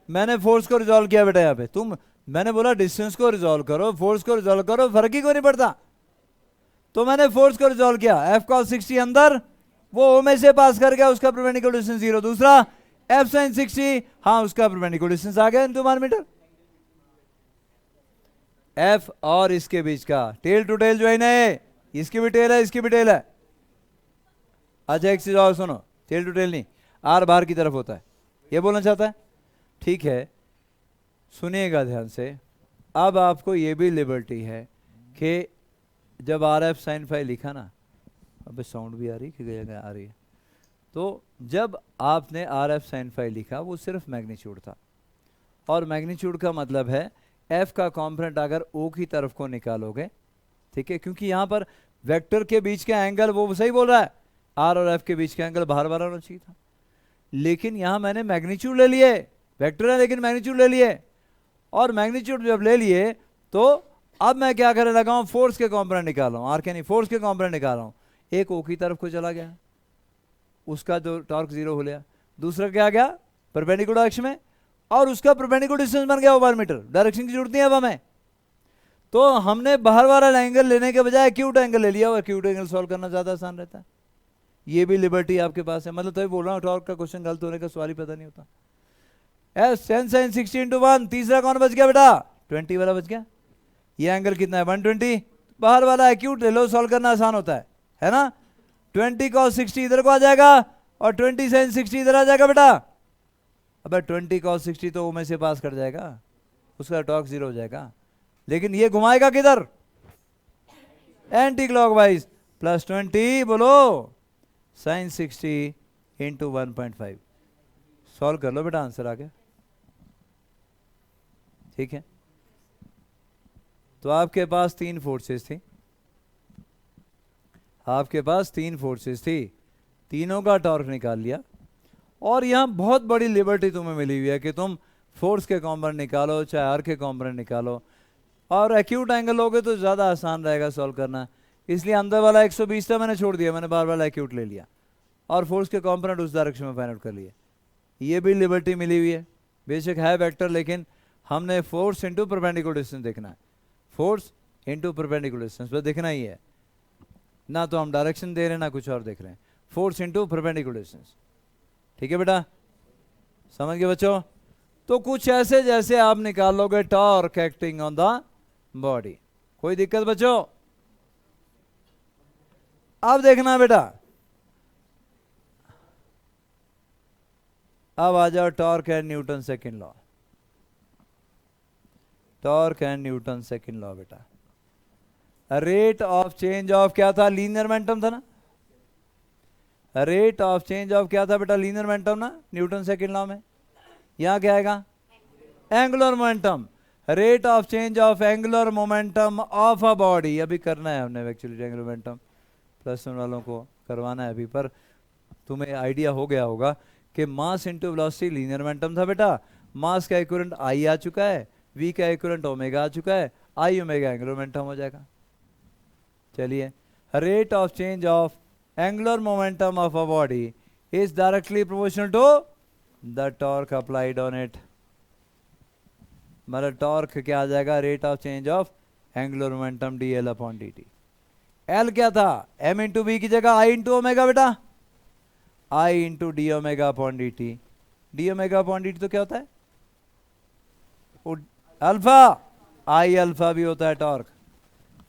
Speaker 1: मैंने फोर्स को रिजॉल्व किया बेटा यहाँ पे। मैंने बोला डिस्टेंस को रिजॉल्व करो, फोर्स को रिजॉल्व करो, फर्क ही क्यों नहीं पड़ता। तो मैंने फोर्स को रिजॉल्व किया, F cos 60 अंदर, वो ओ में से पास कर गया, उसका परपेंडिकुलर डिस्टेंस 0। दूसरा F sin 60, हाँ उसका परपेंडिकुलर डिस्टेंस आ गया इनटू 1 मीटर। F और इसके बीच का टेल टू टेल ज्वाइन है, इसकी भी टेल है, इसकी भी टेल है। अच्छा एक चीज और सुनो, टेल टू टेल नहीं, आर बाहर की तरफ होता है, ये बोलना चाहता है। ठीक है सुनिएगा ध्यान से। अब आपको ये भी लिबर्टी है कि जब आर एफ साइन फाई लिखा ना, अबे साउंड भी आ रही कि गया आ रही है, तो जब आपने आर एफ साइन फाई लिखा वो सिर्फ मैग्नीट्यूड था, और मैग्नीट्यूड का मतलब है एफ का कॉम्पोनेंट अगर ओ की तरफ को निकालोगे, ठीक है, क्योंकि यहाँ पर वेक्टर के बीच का एंगल वो सही बोल रहा है, आर और एफ के बीच का एंगल बाहर बाहर होना चाहिए था, लेकिन यहाँ मैंने मैग्नीट्यूड ले लिए, वेक्टर है लेकिन मैग्नीट्यूड ले लिए, और मैग्नीट्यूड जब ले लिए तो अब मैं क्या करने लगा हूँ, फोर्स के कॉम्पोनेंट निकाल रहा हूँ, आर के नहीं फोर्स के कॉम्पोनेंट निकाल रहा हूँ। एक ओ की तरफ को चला गया, उसका जो टॉर्क जीरो हो गया, दूसरा क्या गया परपेंडिकुलर अक्ष में, और उसका परपेंडिकुलर डिस्टेंस बन गया 1 मीटर, डायरेक्शन की जरूरत नहीं है अब हमें, तो हमने बाहर वाला एंगल लेने के बजाय एक्यूट एंगल ले लिया, और एक्यूट एंगल सॉल्व करना ज्यादा आसान रहता है। ये भी लिबर्टी आपके पास है, मतलब तो बोल रहा हूँ टॉर्क का क्वेश्चन गलत होने का सवाल ही पता नहीं होता। एस 10 sin 60 into 1, तीसरा कौन बच गया बेटा, 20 वाला बच गया। ये एंगल कितना है 120, बाहर वाला एक्यूट ले लो, सॉल्व करना आसान होता है ना। 20 cos 60 इधर को आ जाएगा और 20 sin 60 इधर आ जाएगा बेटा। अबे 20 cos 60 तो ओ में से पास कर जाएगा, उसका टॉर्क जीरो हो जाएगा, लेकिन ये घुमाएगा किधर, एंटी क्लॉकवाइज, प्लस 20 बोलो sin 60 into 1.5, सॉल्व कर लो बेटा, आंसर आ गया, ठीक है। तो आपके पास 3 फोर्सेस थी, आपके पास 3 फोर्सेस थी, तीनों का टॉर्क निकाल लिया, और यहां बहुत बड़ी लिबर्टी तुम्हें मिली हुई है कि तुम फोर्स के कॉम्पोनेंट निकालो चाहे आर के कॉम्पोनेंट निकालो, और एक्यूट एंगल लोगे तो ज़्यादा आसान रहेगा सॉल्व करना, इसलिए अंदर वाला 120 था मैंने छोड़ दिया, मैंने बार बार एक्यूट ले लिया, और फोर्स के कॉम्पोनेंट उस डायरेक्शन में फाइंड आउट कर लिए। ये भी लिबर्टी मिली हुई है, बेशक है वेक्टर, लेकिन हमने फोर्स इंटू परपेंडिकुलर डिस्टेंस देखना है, फोर्स इंटू परपेंडिकुलर डिस्टेंस पर देखना ही है ना, तो हम डायरेक्शन दे रहे हैं ना कुछ और देख रहे हैं, फोर्स इंटू परपेंडिकुलर डिस्टेंस, ठीक है बेटा, समझ गए बच्चों। तो कुछ ऐसे जैसे आप निकाल लोगे torque acting on the body, कोई दिक्कत बच्चों। अब देखना बेटा, अब आ जाओ torque and Newton second law, torque and Newton second law बेटा। रेट ऑफ चेंज ऑफ क्या था, लीनियर मोमेंटम था ना, रेट ऑफ चेंज ऑफ क्या था बेटा, लीनियर मोमेंटम ना, न्यूटन सेकंड लॉ में यहां क्या आएगा, angular momentum, rate of change of angular momentum of a body, अभी करना है हमने actually angular momentum, plus one वालों को करवाना है अभी, पर तुम्हें आइडिया हो गया होगा कि mass into velocity linear momentum था बेटा, मास का इक्विवेलेंट आई आ चुका है, वी का इक्विवेलेंट ओमेगा आ चुका है, आई ओमेगा एंगुलर मोमेंटम हो जाएगा। चलिए, rate of change of angular momentum of a body is directly proportional to the torque applied on it, मतलब टॉर्क क्या आ जाएगा, rate of change of angular momentum d L upon D t. L क्या था, M into B की जगह आई into omega बेटा, I into D omega upon D T, D omega upon D T तो क्या होता है, अल्फा, आई अल्फा भी होता है torque,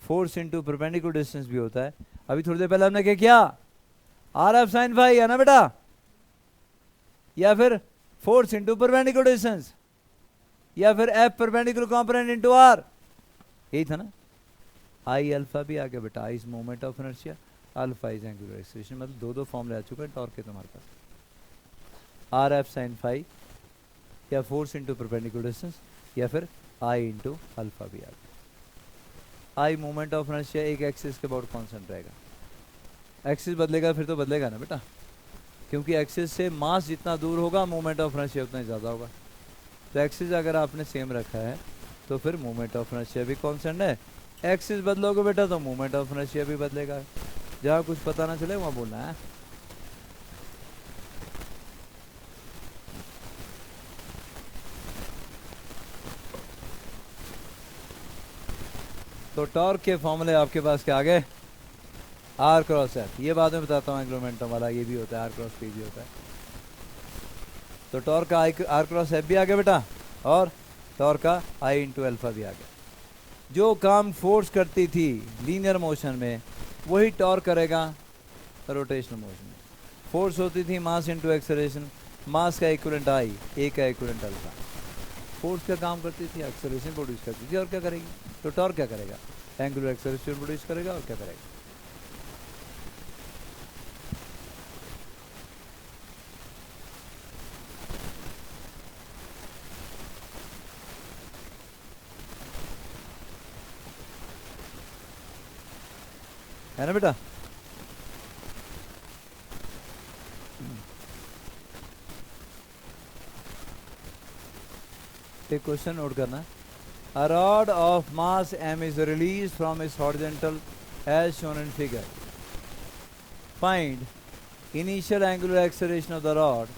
Speaker 1: force into perpendicular distance भी होता है। अभी थोड़ी देर पहले हमने क्या किया, आर एफ साइन फाई है ना बेटा, या फिर फोर्स इंटू परपेंडिकुलर डिस्टेंस, या फिर F perpendicular component into R, यही था ना। आई अल्फा भी आ गया बेटा, I is moment of inertia, alpha is angular acceleration, मतलब दो दो फॉर्मूले आ चुके हैं टॉर्क के तुम्हारे पास, आर एफ साइन फाई या फोर्स इंटू परपेंडिकुलर डिस्टेंस, या फिर आई इंटू अल्फा भी आ गया। आई मोमेंट ऑफ इनर्शिया एक एक्सिस के अबाउट कांस्टेंट रहेगा, एक्सिस बदलेगा फिर तो बदलेगा ना बेटा, क्योंकि एक्सिस से मास जितना दूर होगा मोमेंट ऑफ इनर्शिया उतना ही ज़्यादा होगा, तो एक्सिस अगर आपने सेम रखा है तो फिर मोमेंट ऑफ इनर्शिया भी कांस्टेंट है, एक्सिस बदलोगे बेटा तो मोमेंट ऑफ इनर्शिया भी बदलेगा, जहाँ कुछ पता ना चले वहाँ बोलना है। तो टॉर्क के फॉर्मूले आपके पास क्या आ गए, आर क्रॉस एफ, ये बाद में बताता हूँ, एंगुलर मोमेंटम वाला ये भी होता है, आर क्रॉस पी भी होता है। तो टॉर्क का आर क्रॉस एफ भी आ गया बेटा, और टॉर्क का आई इंटू अल्फा भी आ गया। जो काम फोर्स करती थी लीनियर मोशन में वही टॉर्क करेगा रोटेशनल मोशन में। फोर्स होती थी मास इंटू एक्सेलरेशन, मास का इक्विवेलेंट आई, ए का इक्विवेलेंट अल्फा। फोर्स का काम करती थी, एक्सेलरेशन प्रोड्यूस करती थी, और क्या करेगी, तो टॉर्क क्या करेगा, एंगुलर एक्सेलरेशन प्रोड्यूस करेगा और क्या करेगा। है ना बेटा। एक क्वेश्चन नोट करना है। A rod of mass m is released from its horizontal as shown in figure. Find initial angular acceleration of the rod.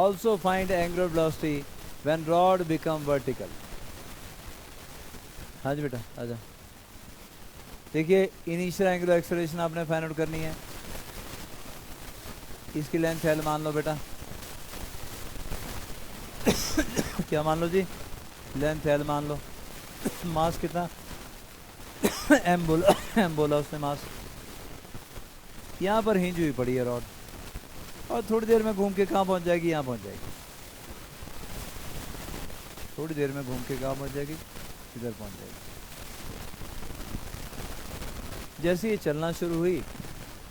Speaker 1: Also find angular velocity when rod become vertical. हाँ जी बेटा आजा। देखिए initial angular acceleration आपने find out करनी है। इसकी length L मान लो बेटा। क्या मान लो जी, लेंथ एल मान लो। मास कितना एम बोला उसने मास। यहाँ पर हिंज हुई पड़ी है रॉड और थोड़ी देर में घूम के कहाँ पहुँच जाएगी, यहाँ पहुँच जाएगी। थोड़ी देर में घूम के कहाँ पहुँच जाएगी, इधर पहुँच जाएगी। जैसे ये चलना शुरू हुई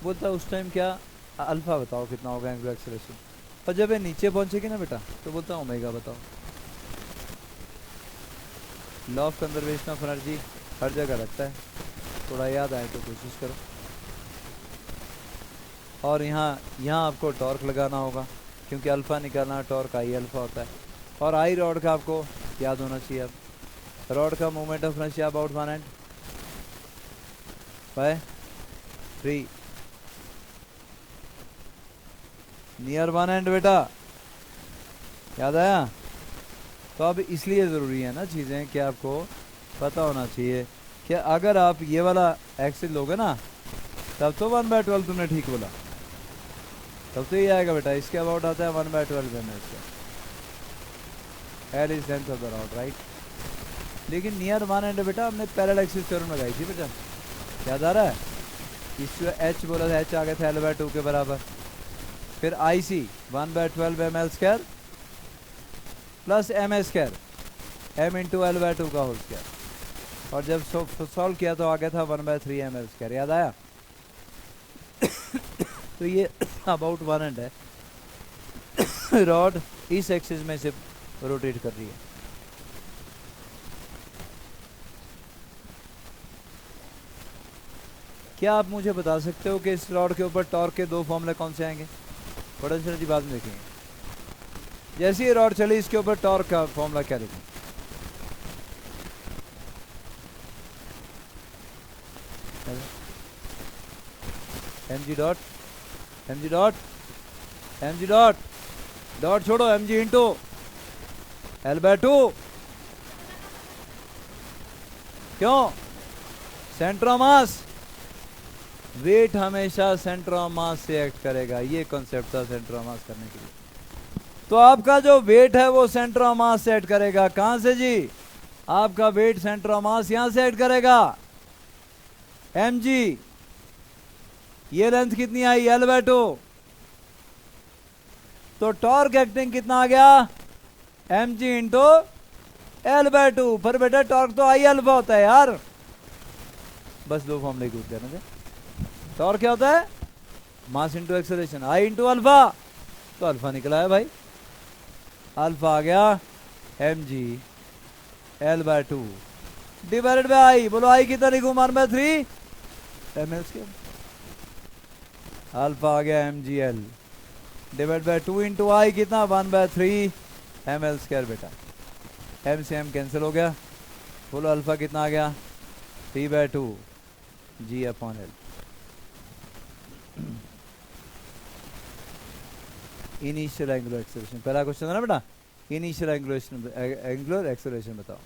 Speaker 1: बोलता उस टाइम क्या अल्फा बताओ कितना होगा एंगुलर एक्सेलरेशन, और जब ये नीचे पहुँचेगी ना बेटा तो बोलता ओमेगा बताओ। Law of conservation of energy हर जगह लगता है, थोड़ा याद आए तो कोशिश करो। और यहाँ आपको टॉर्क लगाना होगा क्योंकि अल्फ़ा निकालना टॉर्क आई अल्फ़ा होता है। और आई रॉड का आपको याद होना चाहिए। अब रॉड का moment of inertia about 1/3 near 1 and बेटा, याद आया। तो अब इसलिए ज़रूरी है ना चीज़ें कि आपको पता होना चाहिए कि अगर आप ये वाला एक्सिस लोगे ना तब तो 1/12 तुमने ठीक बोला, तब तो ये आएगा बेटा। इसके अबाउट आता है 1/12 में L is length of the rod right. लेकिन नियर 1 एंड बेटा हमने पैरेलल एक्सिस थ्योरम लगाई थी बेटा, याद आ रहा है। इसमें एच बोला था, एच आ गया था L/2 के बराबर। फिर आई सी 1/12 ml² plus MS², m into L/2 का होल स्क्वायर। और जब सॉल्व किया तो आ गया था 1/3 ml², याद आया। तो ये अबाउट 1 एंड है। रॉड इस एक्सिस में से रोटेट कर रही है। क्या आप मुझे बता सकते हो कि इस रॉड के ऊपर टॉर्क के दो फॉर्मूले कौन से आएंगे? पोटेंशियल जी बाद में देखेंगे। जैसे ये रॉड चली इसके ऊपर टॉर्क का फॉर्मूला क्या लिखें? mg डॉट डॉट छोड़ो mg इंटू L/2। क्यों? सेंटर ऑफ मास, वेट हमेशा सेंटर ऑफ मास से एक्ट करेगा। ये कॉन्सेप्ट था सेंटर ऑफ मास करने के लिए। तो आपका जो वेट है वो सेंटर ऑफ मास से एक्ट करेगा। कहां से जी? आपका वेट सेंटर ऑफ मास यहां से एक्ट करेगा mg। ये लेंथ कितनी आई L/2, तो टॉर्क एक्टिंग कितना आ गया mg इंटू L/2। पर बेटा टॉर्क तो आई अल्फा होता है यार, बस दो फॉर्मूले यूज करने से। टॉर्क क्या होता है? मास इंटू एक्सेलरेशन, आई इंटू अल्फा। तो अल्फा निकला है भाई, अल्फा आ गया mg L/2 डिवाइडेड बाय आई। बोलो आई कितना लिखूं? 1/3 ml²। अल्फा आ गया mgl डिवाइड बाय 2 इंटू आई कितना? 1/3 ml² बेटा। m से m कैंसिल हो गया। बोलो अल्फा कितना आ गया? 3/2 g/l। इनिशियल एंगुलर एक्सेलरेशन पहला क्वेश्चन था ना बेटा। इनिशियल एंगुलर एक्सेलरेशन बताओ।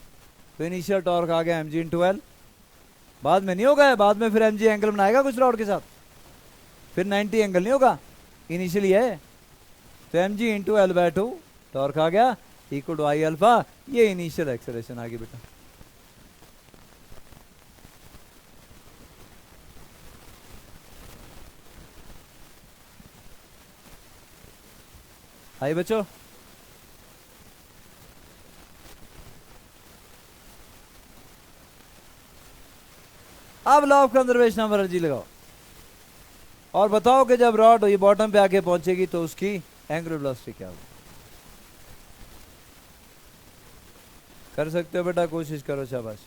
Speaker 1: तो इनिशियल टॉर्क आ गया mg इंटू एल। बाद में नहीं होगा, बाद में फिर mg एंगल बनाएगा कुछ रॉड के साथ, फिर 90 एंगल नहीं होगा, इनिशियली है। तो mg इंटू L/2 टॉर्क आ गया इक्वल टू आई अल्फा। ये इनिशियल एक्सेलरेशन आ गई बेटा। आई बच्चों, अब law of conservation of energy लगाओ और बताओ कि जब रॉड ये बॉटम पे आके पहुंचेगी तो उसकी एंगुलर वेलोसिटी क्या होगी। कर सकते हो बेटा, कोशिश करो, शाबाश।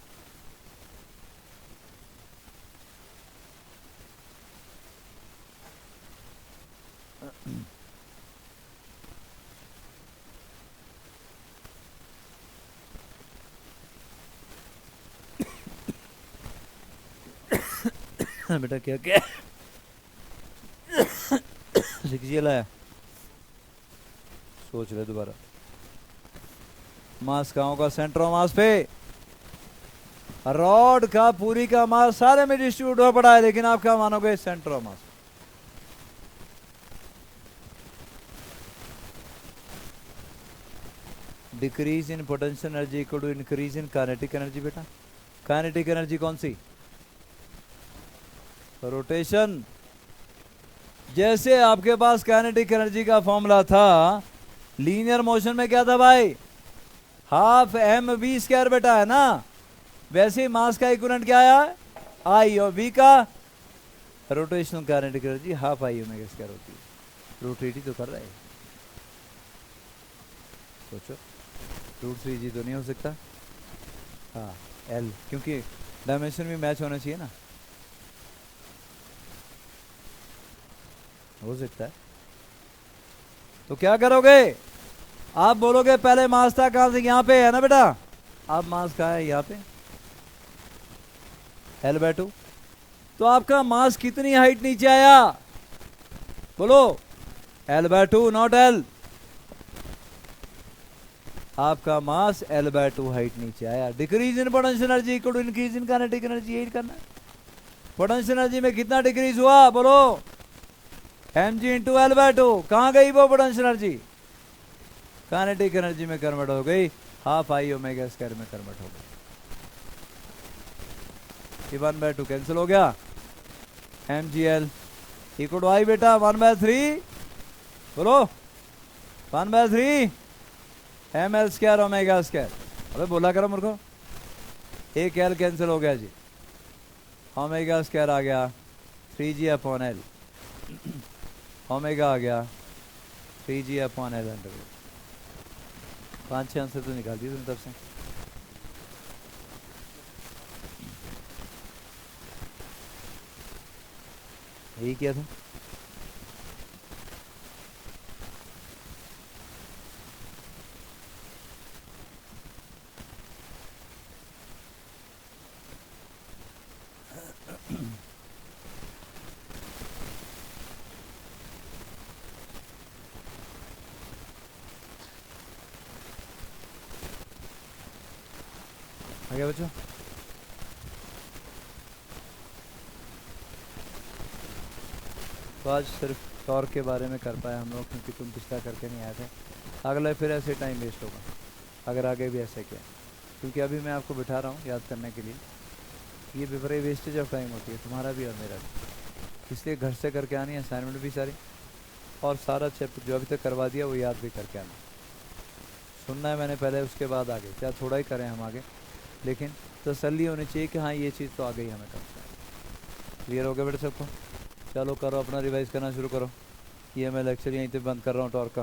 Speaker 1: बेटा क्या क्या लिखिए, लाया, सोच ले दोबारा। मास कहाँ होगा? सेंटर ऑफ मास पे। रॉड का पूरी का मास सारे में डिस्ट्रीब्यूट हो पड़ा है, लेकिन आप क्या मानोगे? Centre of mass. Decrease in potential energy equal to increase in kinetic energy. बेटा काइनेटिक एनर्जी कौन सी? रोटेशन। जैसे आपके पास काइनेटिक एनर्जी का फॉर्मूला था लीनियर मोशन में, क्या था भाई? हाफ एम वी स्क्वायर बेटा, है ना? वैसे ही मास का इक्विवेलेंट क्या आया? आई, और वी का rotational kinetic energy half I omega square होती है। रूट 3 तो कर रहा है, सोचो। रूट 3g तो नहीं हो सकता। हाँ एल, क्योंकि डायमेंशन भी मैच होना चाहिए ना। हो सकता है। तो क्या करोगे? आप बोलोगे पहले मास था कहां से? यहाँ पे है ना बेटा। अब मास कहाँ है? यहाँ पे, L/2। तो आपका मास कितनी हाइट नीचे आया? बोलो। L/2, not L। आपका मास L/2 हाइट नीचे आया। Decrease in potential energy equal to increase in kinetic energy, यही करना है। पोटेंशियल एनर्जी में कितना डिक्रीज हुआ? बोलो। mg into L/2। कहां गई वो पोटेंशियल एनर्जी? काइनेटिक एनर्जी में कन्वर्ट हो गई, हाफ आई ओमेगा स्क्वायर में कन्वर्ट हो गई। 1/2 कैंसिल हो गया। mgl इक्वल टू आई बेटा 1/3। बोलो 1/3 ml स्क्वायर ओमेगा स्क्वायर। अबे बोला करो मेरे को। एक एल कैंसिल हो गया जी, ओमेगा स्क्वायर आ गया 3g/L। ओमेगा आ गया 3g/L अंडर। 5-6 आंसर तो निकाल दिए तुम तब से। यही किया था। आगे बच्चों, तो आज सिर्फ टॉर्क के बारे में कर पाए हम लोग, क्योंकि तुम पिछला करके नहीं आए थे। अगला फिर ऐसे टाइम वेस्ट होगा अगर आगे भी ऐसा किया, क्योंकि अभी मैं आपको बिठा रहा हूँ याद करने के लिए। ये बेवरे वेस्टेज ऑफ टाइम होती है, तुम्हारा भी और मेरा भी। इसलिए घर से करके आनी है असाइनमेंट भी सारी, और सारा चैप्टर जो अभी तक करवा दिया वो याद भी करके आना। सुनना है मैंने पहले, उसके बाद आगे क्या थोड़ा ही करें हम आगे, लेकिन तसल्ली होनी चाहिए कि हाँ ये चीज़ तो आ गई हमें कम से। क्लियर हो गया बेटा सबको? चलो करो अपना रिवाइज करना शुरू करो। ये मैं लेक्चर यहीं पे बंद कर रहा हूँ टॉर्क का।